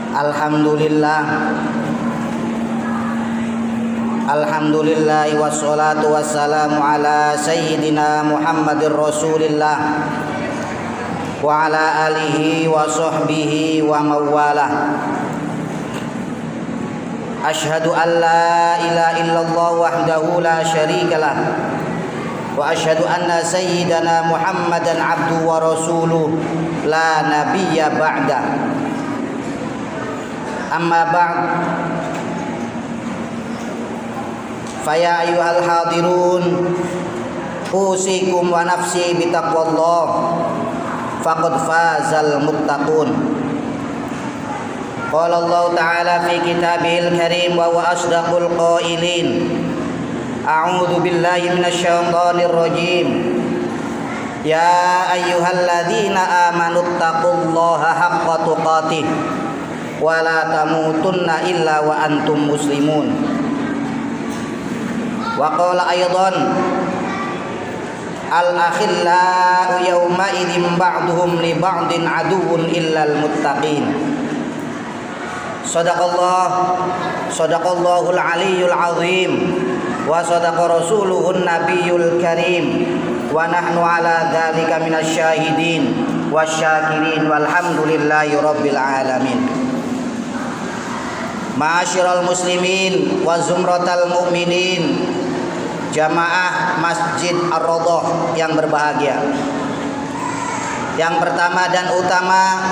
Alhamdulillah. Alhamdulillah wassalatu wassalamu ala sayyidina Muhammadir Rasulillah wa ala alihi wa sahbihi wa mawalah. Ashhadu an la ilaha illallah wahdahu la syarikalah wa ashhadu anna sayyidana Muhammadan abduhu wa rasuluh la nabiyya ba'da. Amma ba'd. Faya ayyuhal hadirun, usikum wa nafsi bitaqwallah, faqad fazal muttaqun. Qala Allah Ta'ala fi kitabihil karim wa huwa asdaqul qailin. A'udzu billahi minasy syaithanir rajim. Ya ayyuhalladzina amanu taqullaha haqqa tuqatih wa la tamutunna illa wa antum muslimun. Wa qala aydan al-akhillau yawma idzin ba'duhum li ba'din aduwwun illal muttaqin. Sadaqallahul aliyyul azim wa sadaqa rasuluhun nabiyyul karim wa nahnu ala dzalika minasy syahidin wasyakirin walhamdulillahi rabbil alamin. Ma'asyiral muslimin wa zumratal mu'minin, jamaah Masjid Ar-Raudhah yang berbahagia. Yang pertama dan utama,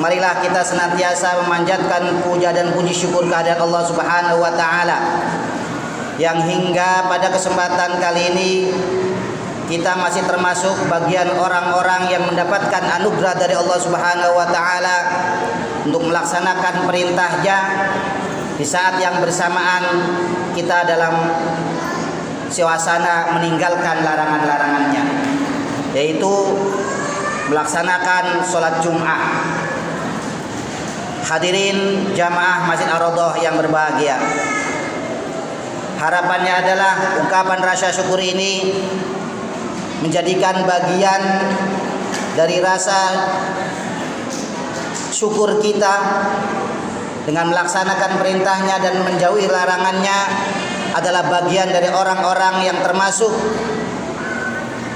marilah kita senantiasa memanjatkan puja dan puji syukur kehadirat Allah Subhanahu wa taala yang hingga pada kesempatan kali ini kita masih termasuk bagian orang-orang yang mendapatkan anugerah dari Allah Subhanahu wa taala untuk melaksanakan perintahnya di saat yang bersamaan kita dalam suasana meninggalkan larangan-larangannya, yaitu melaksanakan sholat Jum'ah. Hadirin jamaah Masjid Ar-Raudhah yang berbahagia, harapannya adalah ungkapan rasa syukur ini menjadikan bagian dari rasa syukur kita dengan melaksanakan perintahnya dan menjauhi larangannya adalah bagian dari orang-orang yang termasuk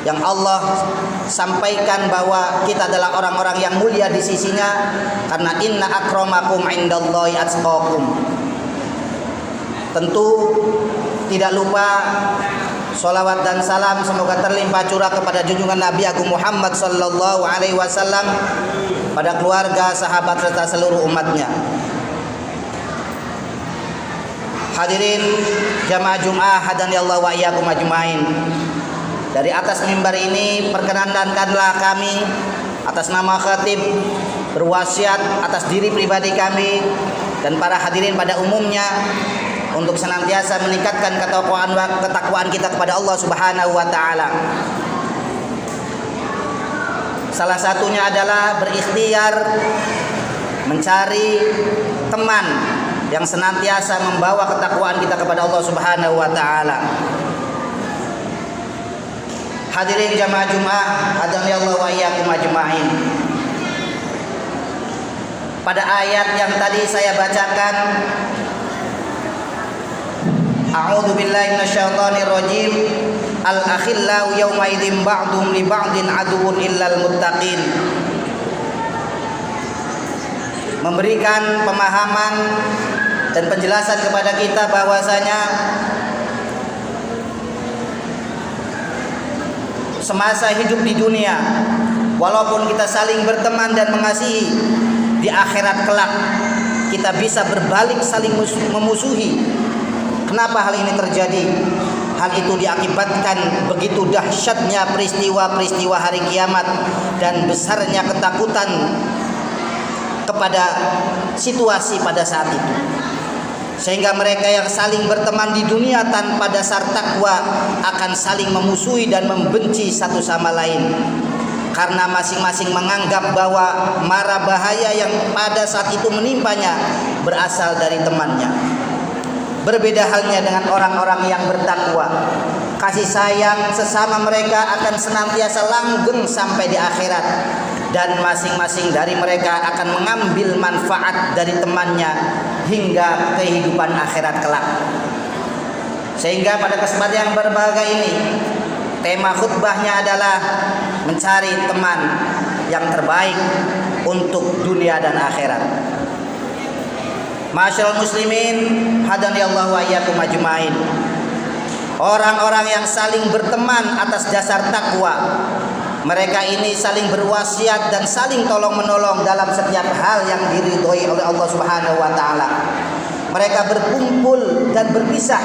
yang Allah sampaikan bahwa kita adalah orang-orang yang mulia di sisinya, karena inna akramakum indallahi atqakum. Tentu tidak lupa sholawat dan salam semoga terlimpah curah kepada junjungan Nabi Agung Muhammad sallallahu alaihi wasallam, pada keluarga, sahabat serta seluruh umatnya. Hadirin jamaah Jum'ah hadani Allah wa iyyakum ajmain. Dari atas mimbar ini perkenankanlah kami atas nama khatib berwasiat atas diri pribadi kami dan para hadirin pada umumnya untuk senantiasa meningkatkan ketakwaan kita kepada Allah Subhanahu wa taala. Salah satunya adalah berikhtiar mencari teman yang senantiasa membawa ketakwaan kita kepada Allah Subhanahu wa taala. Hadirin jamaah Jum'ah hadani Allah wa iyyakum ajmain. Pada ayat yang tadi saya bacakan, A'udzu billahi minasyaitonir rajim. Al-akhillau yawma idzin ba'dhum li ba'din aduwwun illal muttaqin. Memberikan pemahaman dan penjelasan kepada kita bahwasanya semasa hidup di dunia, walaupun kita saling berteman dan mengasihi, di akhirat kelak kita bisa berbalik saling memusuhi. Kenapa hal ini terjadi? Hal itu diakibatkan begitu dahsyatnya peristiwa-peristiwa hari kiamat dan besarnya ketakutan kepada situasi pada saat itu, sehingga mereka yang saling berteman di dunia tanpa dasar takwa akan saling memusuhi dan membenci satu sama lain, karena masing-masing menganggap bahwa mara bahaya yang pada saat itu menimpanya berasal dari temannya. Berbeda halnya dengan orang-orang yang bertakwa, kasih sayang sesama mereka akan senantiasa langgeng sampai di akhirat, dan masing-masing dari mereka akan mengambil manfaat dari temannya hingga kehidupan akhirat kelak. Sehingga pada kesempatan yang berbahagia ini, tema khutbahnya adalah mencari teman yang terbaik untuk dunia dan akhirat. Ma'asyiral muslimin, hadani Allah wa iyyakum ajmain. Orang-orang yang saling berteman atas dasar takwa, mereka ini saling berwasiat dan saling tolong-menolong dalam setiap hal yang diridhoi oleh Allah Subhanahu wa taala. Mereka berkumpul dan berpisah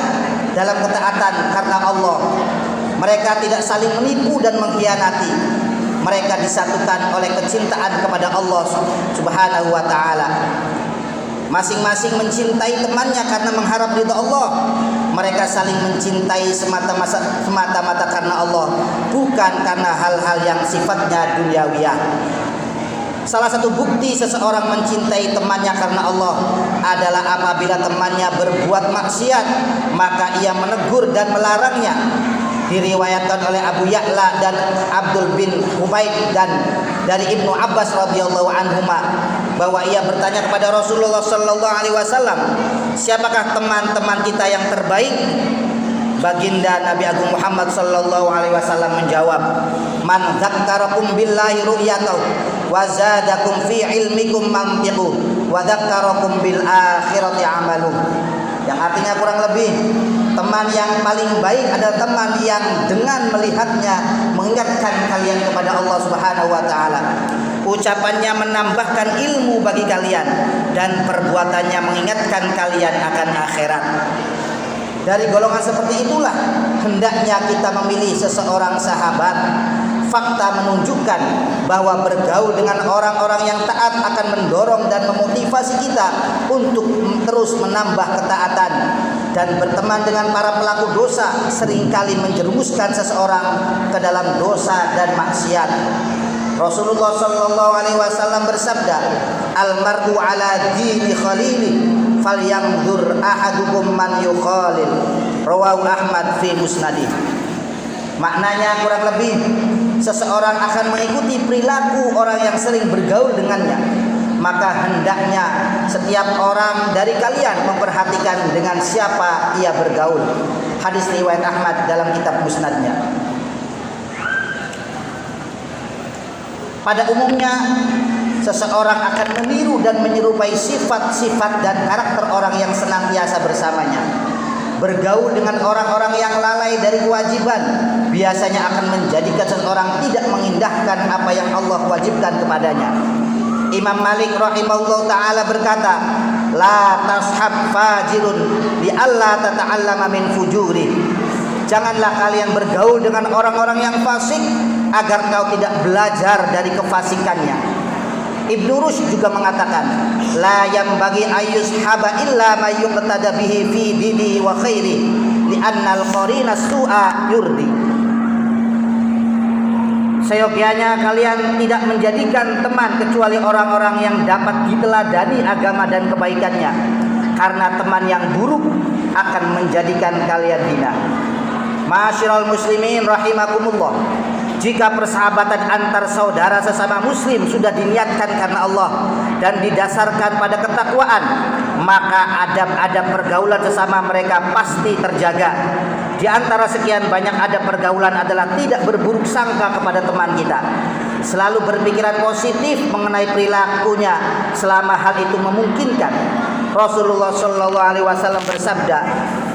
dalam ketaatan karena Allah. Mereka tidak saling menipu dan mengkhianati. Mereka disatukan oleh kecintaan kepada Allah Subhanahu wa taala. Masing-masing mencintai temannya karena mengharap ridha Allah. Mereka saling mencintai semata-mata karena Allah, bukan karena hal-hal yang sifatnya duniawiyah. Salah satu bukti seseorang mencintai temannya karena Allah adalah apabila temannya berbuat maksiat, maka ia menegur dan melarangnya. Diriwayatkan oleh Abu Ya'la dan Abdul bin Humaid dan dari Ibnu Abbas radhiyallahu anhuma bahwa ia bertanya kepada Rasulullah sallallahu alaihi wasallam, siapakah teman-teman kita yang terbaik? Baginda Nabi Agung Muhammad sallallahu alaihi wasallam menjawab, man dzakkarakum billahi ru'yatahu wa zadakum fi ilmikum mantiqu wa dzakkarakum bil akhirati amalu. Yang artinya kurang lebih, teman yang paling baik adalah teman yang dengan melihatnya mengingatkan kalian kepada Allah Subhanahu wa taala. Ucapannya menambahkan ilmu bagi kalian dan perbuatannya mengingatkan kalian akan akhirat. Dari golongan seperti itulah hendaknya kita memilih seseorang sahabat. Fakta menunjukkan bahwa bergaul dengan orang-orang yang taat akan mendorong dan memotivasi kita untuk terus menambah ketaatan, dan berteman dengan para pelaku dosa seringkali menjerumuskan seseorang ke dalam dosa dan maksiat. Rasulullah sallallahu alaihi wasallam bersabda, "Al-mar'u ala dini khalili, falyanzur ahadukum man yukhalil." Rawahu Ahmad fi musnadih. Maknanya kurang lebih, seseorang akan mengikuti perilaku orang yang sering bergaul dengannya. Maka hendaknya setiap orang dari kalian memperhatikan dengan siapa ia bergaul. Hadis riwayat Ahmad dalam kitab musnadnya. Pada umumnya seseorang akan meniru dan menyerupai sifat-sifat dan karakter orang yang senantiasa bersamanya. Bergaul dengan orang-orang yang lalai dari kewajiban biasanya akan menjadikan seseorang tidak mengindahkan apa yang Allah wajibkan kepadanya. Imam Malik rahimahullah ta'ala berkata, la tashab fajirun li alla tata'allama min fujuri. Janganlah kalian bergaul dengan orang-orang yang fasik agar kau tidak belajar dari kefasikannya. Ibnu Rushd juga mengatakan, la yambagi ayyushaba illa ma yuqtada bihi fi dini wa khairi li'anna al-qarina su'a yurdi. Seyogyanya kalian tidak menjadikan teman kecuali orang-orang yang dapat diteladani agama dan kebaikannya, karena teman yang buruk akan menjadikan kalian hina. Ma'asyiral muslimin rahimakumullah. Jika persahabatan antar saudara sesama muslim sudah diniatkan karena Allah dan didasarkan pada ketakwaan, maka adab-adab pergaulan sesama mereka pasti terjaga. Di antara sekian banyak adab pergaulan adalah tidak berburuk sangka kepada teman kita, selalu berpikiran positif mengenai perilakunya selama hal itu memungkinkan. Rasulullah sallallahu alaihi wasallam bersabda,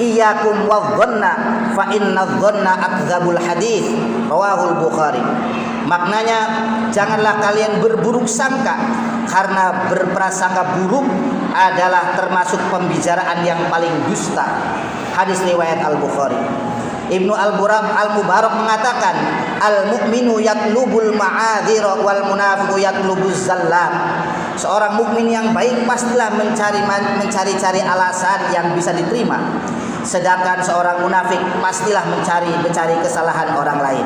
"Iyyakum wadh-dhanna fa inadh-dhanna akdzabul hadits." Rawahul Bukhari. Maknanya, janganlah kalian berburuk sangka, karena berprasangka buruk adalah termasuk pembicaraan yang paling dusta. Hadis riwayat Al-Bukhari. Ibnu Al-Mubarak mengatakan, al-mu'minu yatlubul ma'adzira wal munafiqu yatlubuz zallat. Seorang mukmin yang baik pastilah mencari-cari alasan yang bisa diterima. Sedangkan seorang munafik pastilah mencari kesalahan orang lain.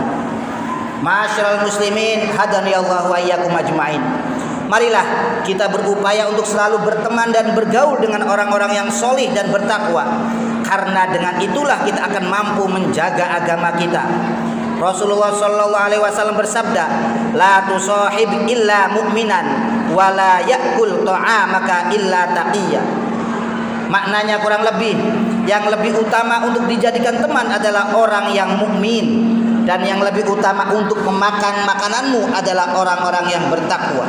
Ma'asyiral muslimin, hadani Allah wa iyyakum ajmain. Marilah kita berupaya untuk selalu berteman dan bergaul dengan orang-orang yang solih dan bertakwa, karena dengan itulah kita akan mampu menjaga agama kita. Rasulullah sallallahu alaihi wasallam bersabda, "La tusahib illa mu'minan wa la ya'kul ta'amaka illa taqiyya." Maknanya kurang lebih, yang lebih utama untuk dijadikan teman adalah orang yang mukmin, dan yang lebih utama untuk memakan makananmu adalah orang-orang yang bertakwa.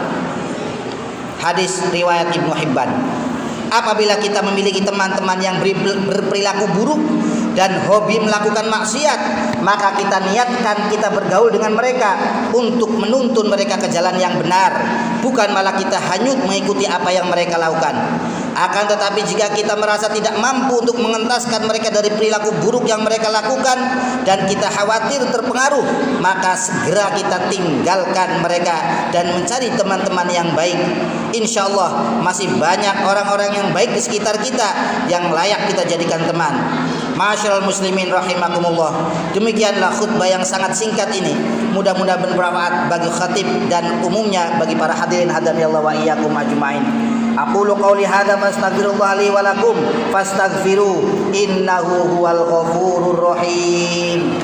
Hadis riwayat Ibnu Hibban. Apabila kita memiliki teman-teman yang berperilaku buruk dan hobi melakukan maksiat, maka kita niatkan kita bergaul dengan mereka untuk menuntun mereka ke jalan yang benar, bukan malah kita hanyut mengikuti apa yang mereka lakukan. Akan tetapi jika kita merasa tidak mampu untuk mengentaskan mereka dari perilaku buruk yang mereka lakukan dan kita khawatir terpengaruh, maka segera kita tinggalkan mereka dan mencari teman-teman yang baik. Insya Allah masih banyak orang-orang yang baik di sekitar kita yang layak kita jadikan teman. Ma'asyiral muslimin rahimakumullah. Demikianlah khutbah yang sangat singkat ini. Mudah-mudahan bermanfaat bagi khatib dan umumnya bagi para hadirin hadanillahu wa iyyakum ajmain. Aqulu qouli hadza fastaghfirullah li wa lakum fastaghfiru innahu huwal ghafurur rahim.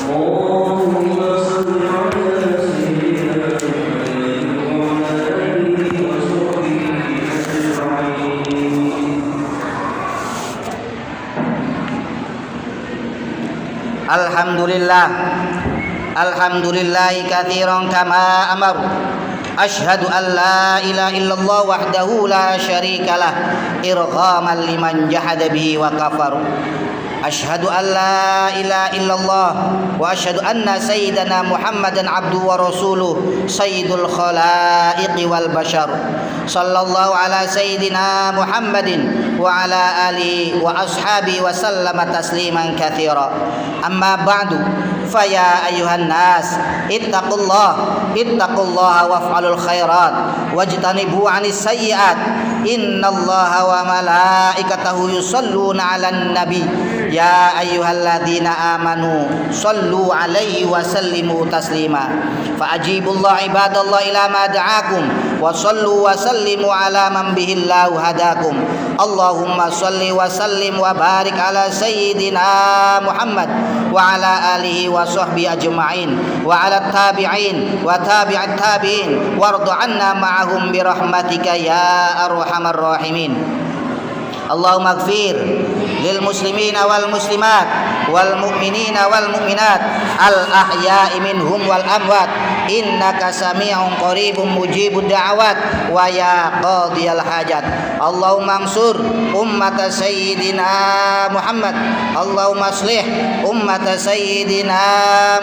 Allahumma shalli ala sayyidina Alhamdulillahi katsiran kama amar. Asyhadu an la ilaha illallah wahdahu la syarikalah irghaman liman jahada bihi wa kafar. Asyhadu an la ilaha illallah wa asyhadu anna sayyidana Muhammadan abduhu wa rasuluh sayyidul khalaiqi wal bashar. Sallallahu ala sayyidina Muhammadin wa ala alihi wa ashabi wa sallama tasliman katsira. Amma ba'du, faya ayuhan nas ittaqullaha waf'alul khairat wajtanibu 'anis sayyi'at. Innallaha wa malaikatahu yusholluna 'alan nabi ya ayyuhalladzina amanu shallu 'alaihi wa sallimu taslima. Fa ajibullaha ibadallah ila ma da'akum wa sallu wa sallimu 'ala man bihillahu hadakum. Allahumma shalli wa sallim wa barik ala sayyidina Muhammad wa ala alihi wa sahbihi ajma'in wa ala tabi'in wa tabi'at tabi'in warda 'anna ma'ahum bi rahmatika ya arhamar rahimin. Allahumma ighfir lil muslimina wal muslimat wal mu'minina wal mu'minat al ahya'i minhum wal amwat innaka sami'un qaribun mujibud da'awat wa ya qadiyal hajat. Allahumma ansur ummata sayyidina Muhammad. Allahumma aslih ummata sayyidina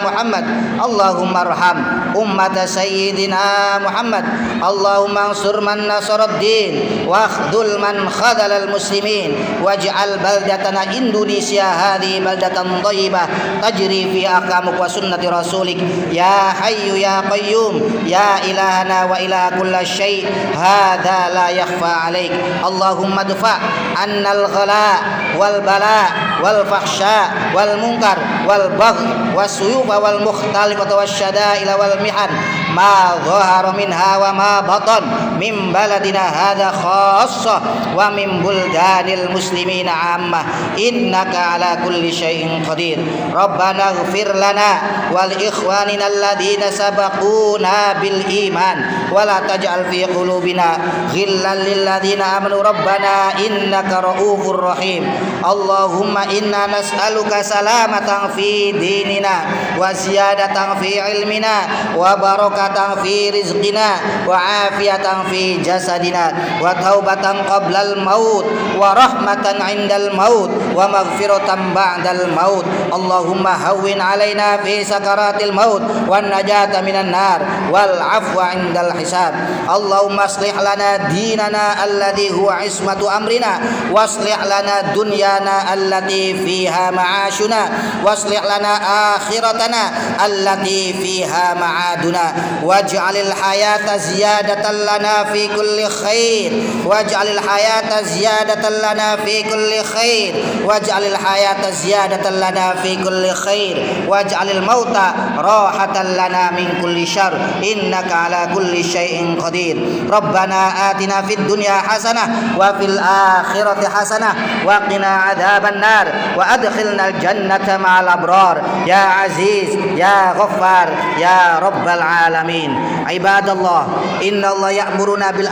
Muhammad. Allahumma arham ummata sayyidina Muhammad. Allahumma ansur man nasaraddin wa akhdhul man khadhalal muslimin waj'al baldatana Indonesia hadhihi baldatan thayyibah tajri fi ahkamik wa sunnati rasulik ya hayyu ya qayyum ya ilahana wa ilaha kulli syai' hadza la yakhfa 'alaik. Allahumma dfa' 'annal ghala wal bala wal fahsya wal munkar wal bagh wasuyuba wal mukhtalifata wasyada'ila wal mihan ma dhahara minha wa ma batan min baladina hadza khassah wa min buldanil muslimina 'ammah innaka 'ala kulli syai'in qadir. Rabbana ighfir lana wal ikhwanina alladhina sabaquna bil iman wa la taj'al fi qulubina ghillan lil ladzina amanu rabbana innaka raufur rahim. Allahumma inna nas'aluka salamatan fi dinina wa ziyadatan fi ilmina wa barakatan fi rizqina wa afiyatan fi jasadina wa taubatan qablal maut wa rahmatan 'indal maut wa maghfiratan ba'dal maut. Allahumma hawwin 'alaina fi sakaratil maut wan najata minan nar wal 'afwa 'indal hisab. Allahumma aslih lana dinana alladhi huwa ismatu amrina waslih lana dunyana allati fiha ma'ashuna waslih lana akhiratana allati fiha ma'aduna waj'alil hayata ziyadatan lana fi kulli khair waj'alil hayata ziyadatan lana fi kulli khair waj'alil hayata ziyadatan lana fi kulli khair waj'alil mauta rahatan lana min kulli syarr innaka ala kulli syai'in qadir. Rabbana atina fid dunya hasanah wa fil akhirati hasanah wa qina adzaban nar wa adkhilnal jannata ma'al abrar ya aziz ya ghaffar ya rabbal alamin. Ibadallah, innallaha ya'muruna bil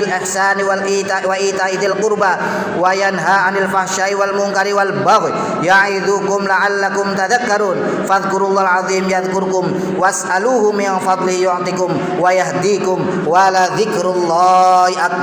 ihsani wal ita'i dzil qurba wa yanha 'anil fahsya'i wal munkari wal baghi ya'idzukum la'allakum tadhakkarun fadhkurullahal 'azim yadhkurkum was'aluhu min fadlihi yu'tikum wa yahdikum wa la dzikrullahi akbar.